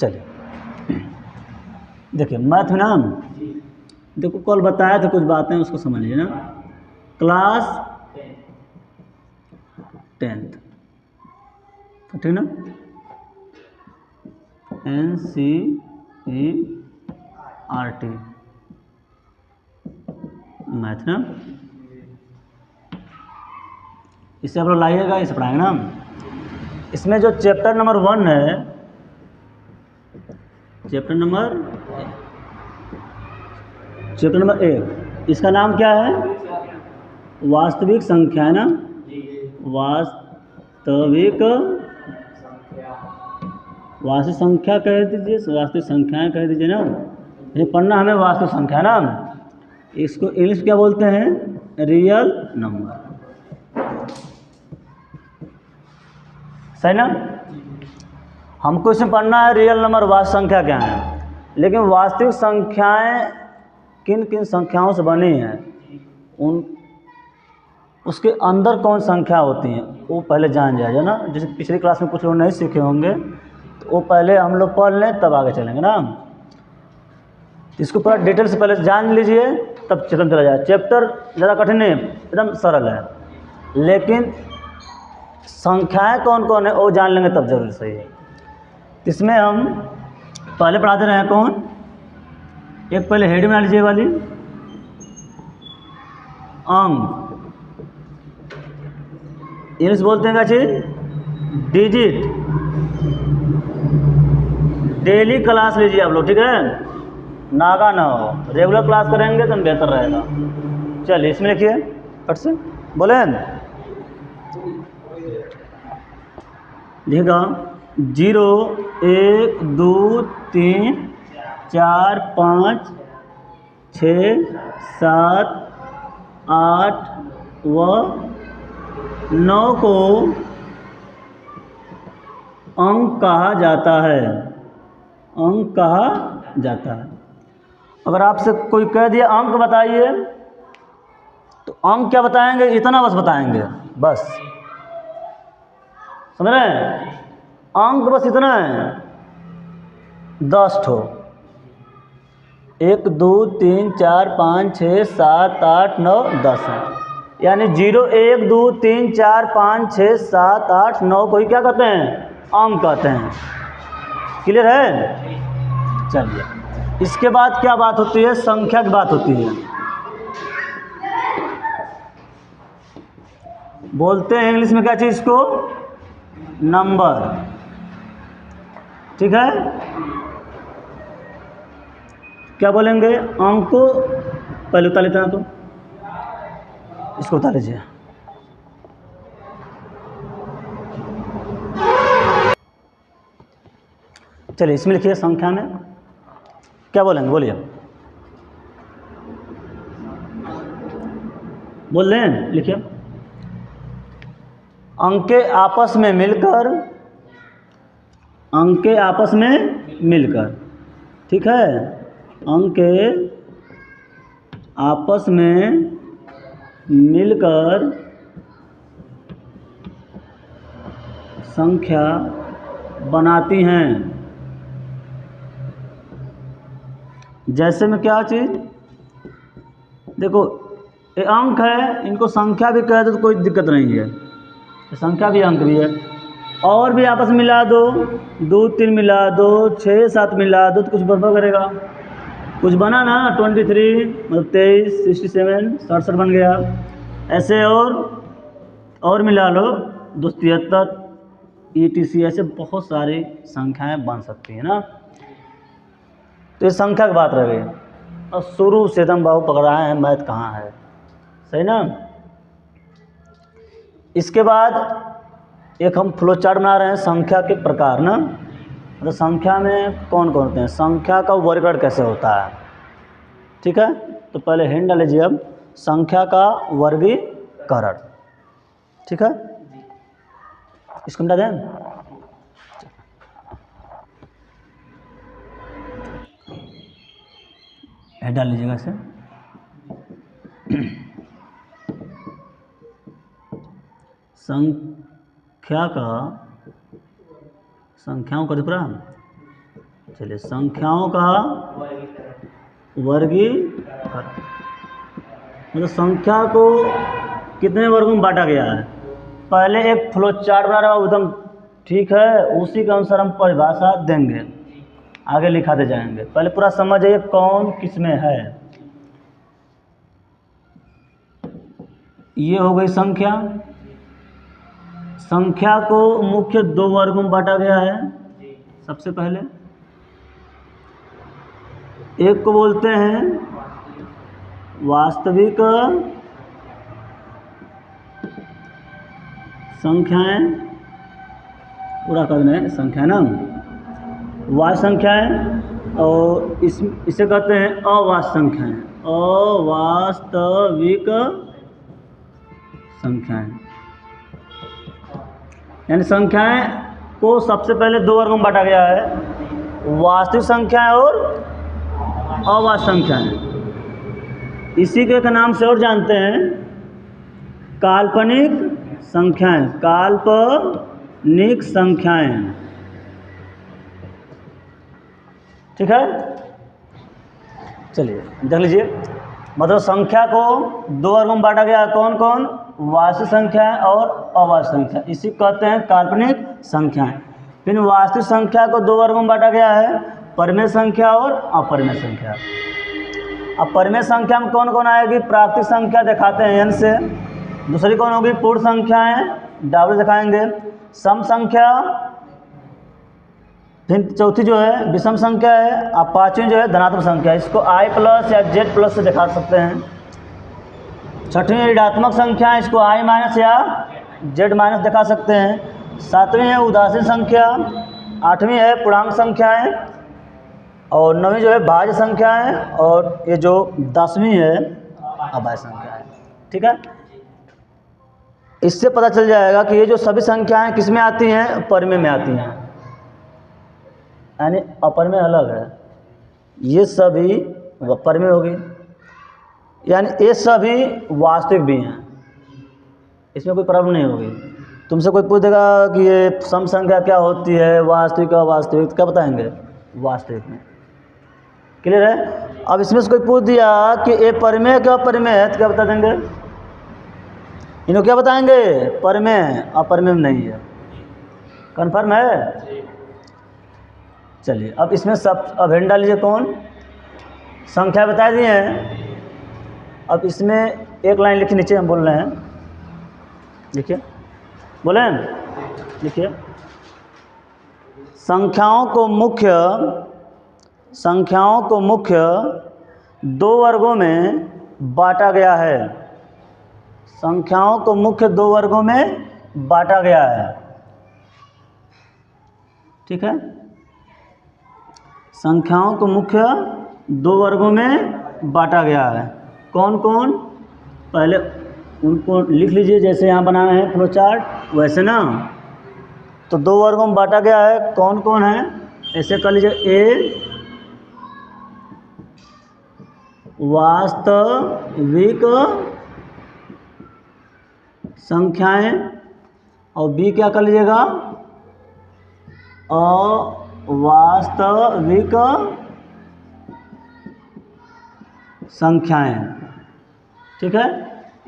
चलिए देखिए मैथ में ना, देखो कल बताया था कुछ बातें, उसको समझ लीजिए ना। क्लास 10th, ठीक ना, NCERT मैथ ना, इससे आप लोग लाइएगा, इसे पढ़ाएंगे ना। इसमें जो चैप्टर नंबर 1 है, चैप्टर नंबर 1, इसका नाम क्या है? वास्तविक संख्या है ना, वास्तविक संख्या कह दीजिए, वास्तविक संख्याएं कह दीजिए ना। ये पढ़ना हमें वास्तविक संख्या ना, इसको इंग्लिश क्या बोलते हैं? रियल नंबर, सही ना। हमको इसमें पढ़ना है रियल नंबर, वास्तविक संख्या क्या है। लेकिन वास्तविक संख्याएं किन किन संख्याओं से बनी हैं, उसके अंदर कौन संख्या होती हैं, वो पहले जान जाए ना। जैसे पिछली क्लास में कुछ लोग नहीं सीखे होंगे, तो वो पहले हम लोग पढ़ लें, तब आगे चलेंगे ना। इसको पूरा डिटेल से पहले जान लीजिए, तब चला जाए। चैप्टर ज़्यादा कठिन नहीं है, एकदम सरल है, लेकिन संख्याएं कौन कौन है वो जान लेंगे तब जरूर सही है। इसमें हम पहले पढ़ाते रहे हैं कौन, एक पहले हेड में लीजिए वाली अंक, इंग्लिश बोलते हैं क्या चीज? डिजिट। डेली क्लास लीजिए आप लोग, ठीक है, नागा ना हो, रेगुलर क्लास करेंगे तो बेहतर रहेगा। चलिए इसमें लिखिए फट से, बोले लिखेगा 0 1 2 3 4 5 6 7 8 व 9 को अंक कहा जाता है, अंक कहा जाता है। अगर आपसे कोई कह दिया अंक बताइए, तो अंक क्या बताएंगे? इतना बस बताएंगे, बस, समझ रहे हैं? अंक बस इतना है, 10 ठो, 1 2 3 4 5 6 7 8 9 10 है। यानी 0 1 2 3 4 5 6 7 8 9 को ही क्या कहते हैं? अंक कहते हैं। क्लियर है? चलिए, इसके बाद क्या बात होती है? संख्या की बात होती है। बोलते हैं इंग्लिश में क्या चीज इसको? नंबर, ठीक है। क्या बोलेंगे? अंक को पहले उतार लेते हैं, तो इसको उतार लीजिए। चलिए इसमें लिखिए, संख्या में क्या बोलेंगे? बोलिए, बोल रहे हैं, लिखिए। अंक आपस में मिलकर, अंक आपस में मिलकर, ठीक है, अंक आपस में मिलकर संख्या बनाती हैं। जैसे में क्या चीज? देखो ये अंक है, इनको संख्या भी कह दो तो कोई दिक्कत नहीं है, संख्या भी अंक भी है। और भी आपस में मिला दो, 2 3 मिला दो, 6 7 मिला दो, तो कुछ बराबर करेगा, कुछ बना ना। 23 मतलब 23, 67 67 बन गया। ऐसे और मिला लो, 273 ETC, ऐसे बहुत सारी संख्याएं बन सकती है ना। तो ये संख्या की बात रह गई। और शुरू से एकदम बाबू पकड़ाए हैं मैथ कहाँ है, सही ना। इसके बाद एक हम फ्लो चार्ट बना रहे हैं संख्या के प्रकार ना, मतलब संख्या में कौन कौन होते हैं, संख्या का वर्गीकरण कैसे होता है, ठीक है। तो पहले हिंट डाल लीजिए अब, संख्या का वर्गीकरण, ठीक है, इसको मिटा दें। हेड डाल लीजिएगा इसे। संख्याओं का दिख रहा, चलिए, संख्याओं का वर्गीकरण, मतलब संख्या को कितने वर्गों में बांटा गया है। पहले एक फ्लो चार्ट बना रहा हूँ एकदम, ठीक है, उसी के अनुसार हम परिभाषा देंगे, आगे लिखाते जाएंगे। पहले पूरा समझ जाइए कौन किस में है। ये हो गई संख्या। संख्या को मुख्य दो वर्गों में बांटा गया है। सबसे पहले एक को बोलते हैं वास्तविक संख्याएं, पूरा कर दें संख्या ना, वास्तविक संख्याएं, और इसे कहते हैं अवास्तविक संख्याएं, अवास्तविक संख्याएं। यानी संख्याएं को सबसे पहले दो वर्गों में बांटा गया है, वास्तविक संख्याएं और अवास्तविक संख्याएं। इसी के नाम से और जानते हैं काल्पनिक संख्याएं, काल्पनिक संख्याएं, ठीक है। चलिए देख लीजिए, मतलब संख्या को दो वर्गों में बांटा गया, कौन कौन, वास्तविक संख्याएं और अवास्तविक संख्या, इसी कहते हैं काल्पनिक संख्याएं। फिर वास्तविक संख्या को दो वर्गों में बांटा गया है, परिमेय संख्या और अपरिमेय संख्या। अब परिमेय संख्या में कौन कौन आएगी, प्राकृतिक संख्या दिखाते हैं n से, दूसरी कौन होगी पूर्ण संख्याएं, डबल दिखाएंगे, सम संख्या, फिर चौथी जो है विषम संख्या है, और पांचवी जो है धनात्मक संख्या, इसको i प्लस या z प्लस से दिखा सकते हैं। छठवीं ऋणात्मक संख्या है, इसको i माइनस या z माइनस दिखा सकते हैं। सातवीं है उदासीन संख्या, आठवीं है पूर्णांक संख्याएं, और नवीं जो है भाज्य संख्याएं, और ये जो 10वीं है अभाज्य संख्याएं, ठीक है। इससे पता चल जाएगा कि ये जो सभी संख्याएं किस में आती हैं, परिमेय में आती हैं, यानी अपरिमेय अलग है, ये सभी परिमेय होगी, यानी ये सभी वास्तविक भी हैं, इसमें कोई प्रॉब्लम नहीं होगी। तुमसे कोई पूछ देगा कि ये सम संख्या क्या होती है, वास्तविक अवास्तविक, तो क्या बताएंगे, वास्तविक में, क्लियर है। अब इसमें से कोई पूछ दिया कि ये परिमेय क्या अपरिमेय है, तो क्या बता देंगे, इन्हों क्या बताएंगे, परिमेय, अपरिमेय नहीं है, कन्फर्म है। चलिए अब इसमें सब अब हेड डाल लीजिए, कौन संख्या बता दिए हैं। अब इसमें एक लाइन लिखिए, नीचे हम बोल रहे हैं, लिखिए, बोले लिखिए, संख्याओं को मुख्य दो वर्गों में बांटा गया है। संख्याओं को मुख्य दो वर्गों में बांटा गया है, ठीक है। संख्याओं को मुख्य दो वर्गों में बांटा गया है, कौन कौन, पहले उनको लिख लीजिए, जैसे यहाँ बनाए हैं फ्लो चार्ट वैसे ना। तो दो वर्गों में बांटा गया है, कौन कौन है, ऐसे कर लीजिए, ए वास्तविक संख्याएं, और बी क्या कर लीजिएगा, अवास्तविक संख्याएं, ठीक है।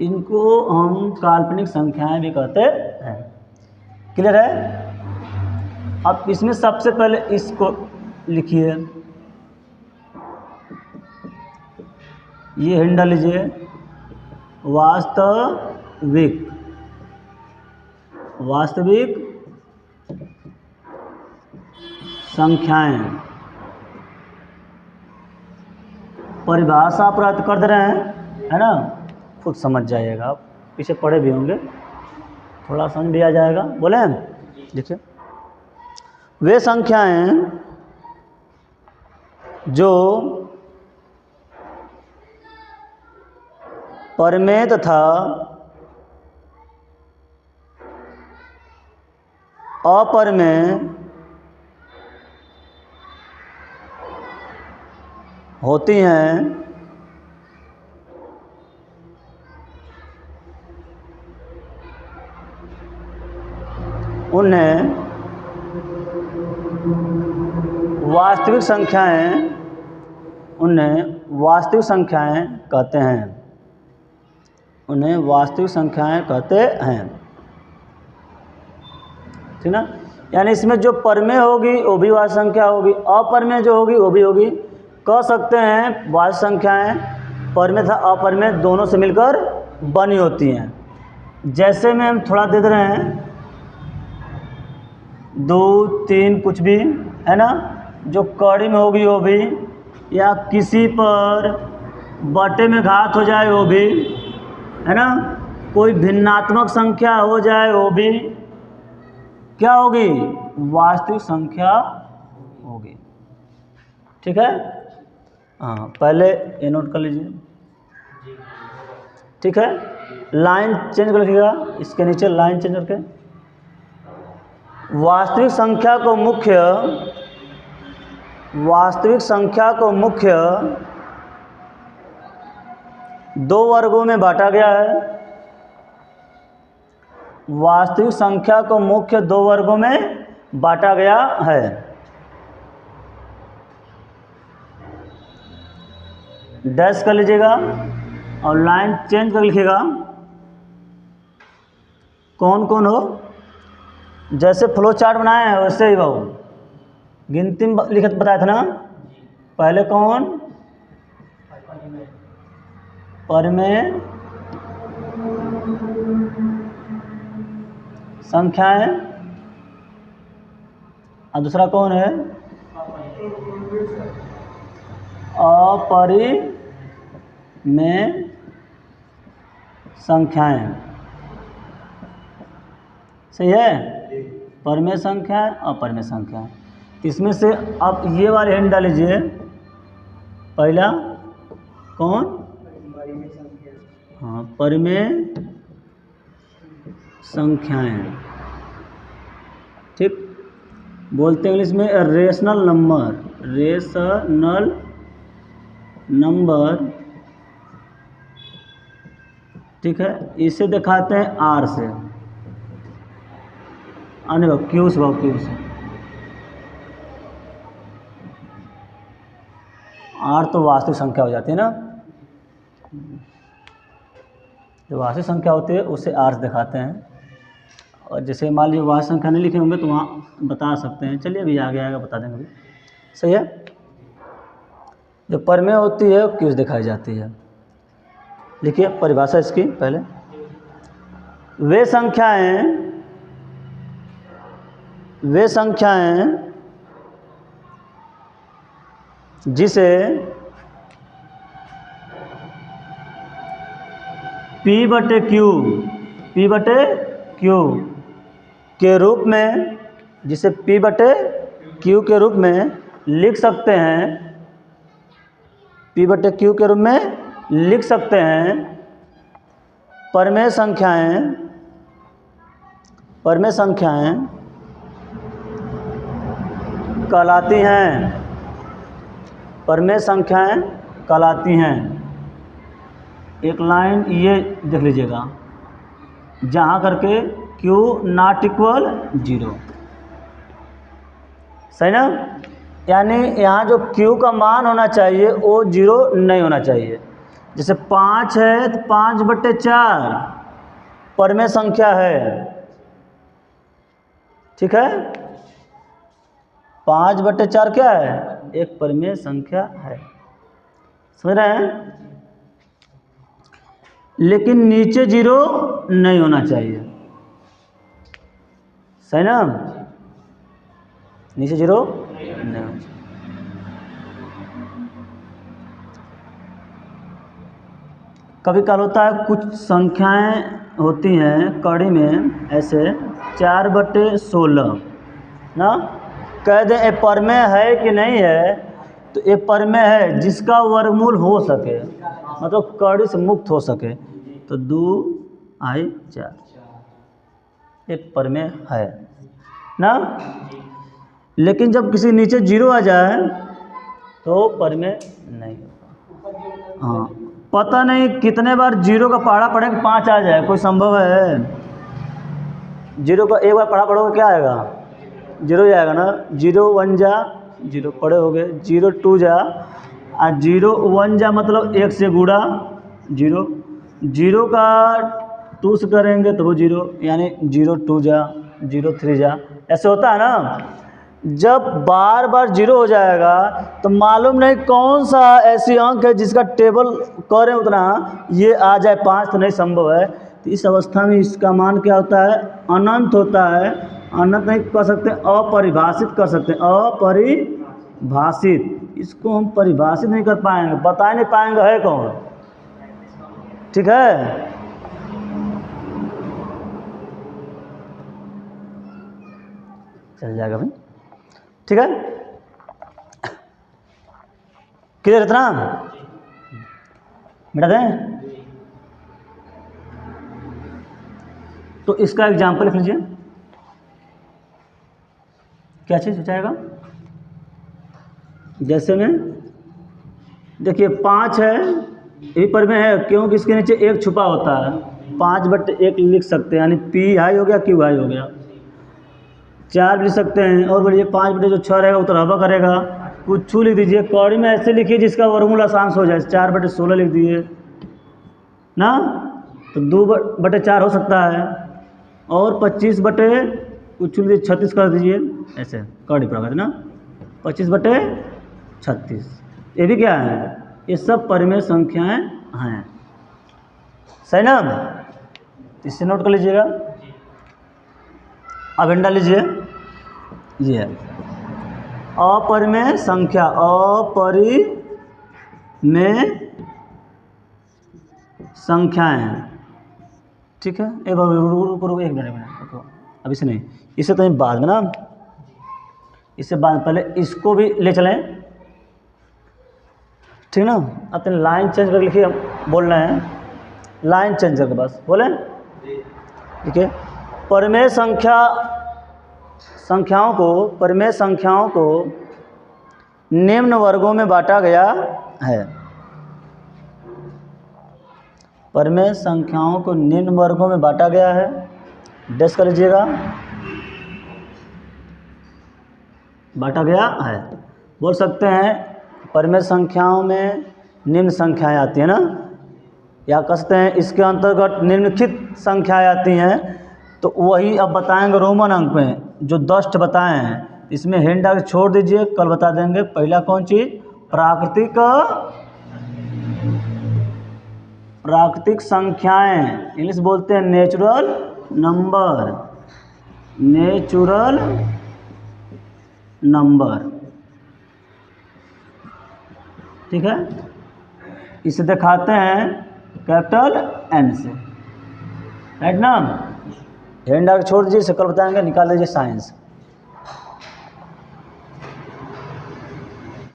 इनको हम काल्पनिक संख्याएं भी कहते हैं, क्लियर है। अब इसमें सबसे पहले इसको लिखिए, ये हिंट डाल लीजिए, वास्तविक संख्याएं, परिभाषा प्राप्त कर दे रहे हैं, है ना, खुद समझ जाइएगा, आप पीछे पढ़े भी होंगे, थोड़ा समझ भी आ जाएगा। बोले देखिए, वे संख्याएं जो परिमेय तथा अपरिमेय होती हैं, उन्हें वास्तविक संख्याएं, उन्हें वास्तविक संख्याएं कहते हैं, उन्हें वास्तविक संख्याएं कहते हैं। ठीक ना, यानी इसमें जो परमेय होगी वो भी वास्तविक संख्या होगी, अपरमेय जो होगी वो भी होगी। कह सकते हैं वास्तविक संख्याएं परमेय तथा अपरमेय दोनों से मिलकर बनी होती हैं। जैसे में हम थोड़ा दे रहे हैं 2, 3 कुछ भी है ना, जो कड़ी में होगी वो भी, या किसी पर बटे में घात हो जाए वो भी है ना, कोई भिन्नात्मक संख्या हो जाए वो भी क्या होगी, वास्तविक संख्या होगी। ठीक है, हाँ पहले ये नोट कर लीजिए। ठीक है, लाइन चेंज कर लिखिएगा, इसके नीचे लाइन चेंज करके वास्तविक संख्या को मुख्य, वास्तविक संख्या को मुख्य 2 वर्गों में बांटा गया है। वास्तविक संख्या को मुख्य 2 वर्गों में बांटा गया है। डैश कर लीजिएगा और लाइन चेंज कर लिखिएगा कौन कौन हो। जैसे फ्लो चार्ट बनाए हैं वैसे ही बाबू गिनती में लिखत बताया था ना। पहले कौन, परमेय संख्याएं, और दूसरा कौन है, अपरिमेय संख्याएं। सही है, परमेय संख्या अपरिमेय संख्या। इसमें से आप ये वाले हिंट डाल लीजिए। पहला कौन, हाँ परिमेय संख्याएं। ठीक, बोलते हैं इंग्लिश में रेशनल नंबर, रेशनल नंबर। ठीक है, इसे दिखाते हैं आर से, आने भाव क्यू से, भाव क्यू से। आर तो वास्तविक संख्या हो जाती है ना, जो वास्तविक संख्या होती है उसे आर दिखाते हैं। और जैसे मान लीजिए वास्तविक संख्या नहीं लिखे होंगे तो वहाँ बता सकते हैं। चलिए अभी आगे आएगा बता देंगे अभी। सही है, जो परमेय होती है वो क्यों दिखाई जाती है। लिखिए परिभाषा इसकी पहले, वे संख्याएं जिसे P/Q के रूप में, जिसे P/Q के रूप में लिख सकते हैं, P/Q के रूप में लिख सकते हैं। परमेय संख्याएं कहलाती हैं, परमेय संख्याएं कहलाती हैं। एक लाइन ये देख लीजिएगा, जहाँ करके Q ≠ 0। सही ना, यानी यहाँ जो Q का मान होना चाहिए वो 0 नहीं होना चाहिए। जैसे 5 है तो 5/4 परमेय संख्या है। ठीक है, 5/4 क्या है, एक परमेय संख्या है। समझ रहे हैं, लेकिन नीचे 0 नहीं होना चाहिए। सही ना, नीचे 0 नहीं होना चाहिए। कभी काल होता है कुछ संख्याएं होती हैं कड़ी में, ऐसे 4/16 ना, कह दें ये परमेय है कि नहीं है, तो ये परमेय है जिसका वर्गमूल हो सके, मतलब कड़ी से मुक्त हो सके, तो 2/4 एक परमेय है ना। लेकिन जब किसी नीचे 0 आ जाए तो परमेय नहीं होता। हाँ, पता नहीं कितने बार 0 का पहाड़ा पढ़ेंगे 5 आ जाए, कोई संभव है। 0 का एक बार पढ़ा पढ़ोगे क्या आएगा, 0 ही आएगा ना। 0 1 जा जीरो पड़े हो गए, 0 2 जा और 0 1 जा मतलब 1 से गुड़ा 0, 0 का 2 से करेंगे तो वो 0, यानी 0 2 जा 0 3 जा, ऐसे होता है ना। जब बार बार 0 हो जाएगा तो मालूम नहीं कौन सा ऐसी अंक है जिसका टेबल करें उतना ये आ जाए 5, तो नहीं संभव है। तो इस अवस्था में इसका मान क्या होता है, अनंत होता है। अनंत नहीं कर सकते, अपरिभाषित कर सकते हैं, अपरिभाषित। इसको हम परिभाषित नहीं कर पाएंगे, बता नहीं पाएंगे है कौन, ठीक है। चल जाएगा भाई, ठीक है, क्लियर इतना मिटा दें। तो इसका एग्जाम्पल लिख लीजिए, क्या चीज़ हो जाएगा। जैसे में देखिए 5 है, यही पर में है क्योंकि इसके नीचे 1 छुपा होता है, 5/1 लिख सकते हैं, यानी P हाई हो गया, Q हाई हो गया। 4 लिख सकते हैं, और बोलिए 5/6 रहेगा, उतर हवा करेगा, कुछ लिख दीजिए। कौड़ी में ऐसे लिखिए जिसका वर्गमूल आसांश हो जाए, 4/16 लिख दिए ना, तो 2/4 हो सकता है, और 25/36 कर दीजिए, ऐसे कौड़ी प्रकार है ना, 25/36। ये भी क्या है, ये सब परिमेय संख्याएं हैं, सही ना। इससे नोट कर लीजिएगा। अब अंडा लीजिए, ये है अपरिमेय संख्या, अपरिमेय संख्याएं, ठीक है। एक बार रुको, एक मिनट रुको, अभी से नहीं, इससे तो बाद में ना, इससे बाद पहले इसको भी ले चलें, ठीक ना। अपने लाइन चेंज करके लिखिए, बोल रहे हैं लाइन चेंज करके बस बोले, ठीक है। परिमेय संख्याओं को निम्न वर्गों में बांटा गया है। परिमेय संख्याओं को निम्न वर्गों में बांटा गया है, डैश कर लीजिएगा, बांटा गया है। बोल सकते हैं परिमेय संख्याओं में निम्न संख्याएं आती हैं ना, या कह सकते हैं इसके अंतर्गत निम्नलिखित संख्याएं आती हैं। तो वही अब बताएंगे रोमन अंक में, जो 10 बताए हैं, इसमें हैंड आगे छोड़ दीजिए, कल बता देंगे। पहला कौन चीज़, प्राकृतिक संख्याएं, इंग्लिश बोलते हैं नेचुरल नंबर, ठीक है। इसे दिखाते हैं कैपिटल N से, राइट ना। हैंड आगे छोड़ दीजिए, कल बताएंगे, निकाल लीजिए साइंस।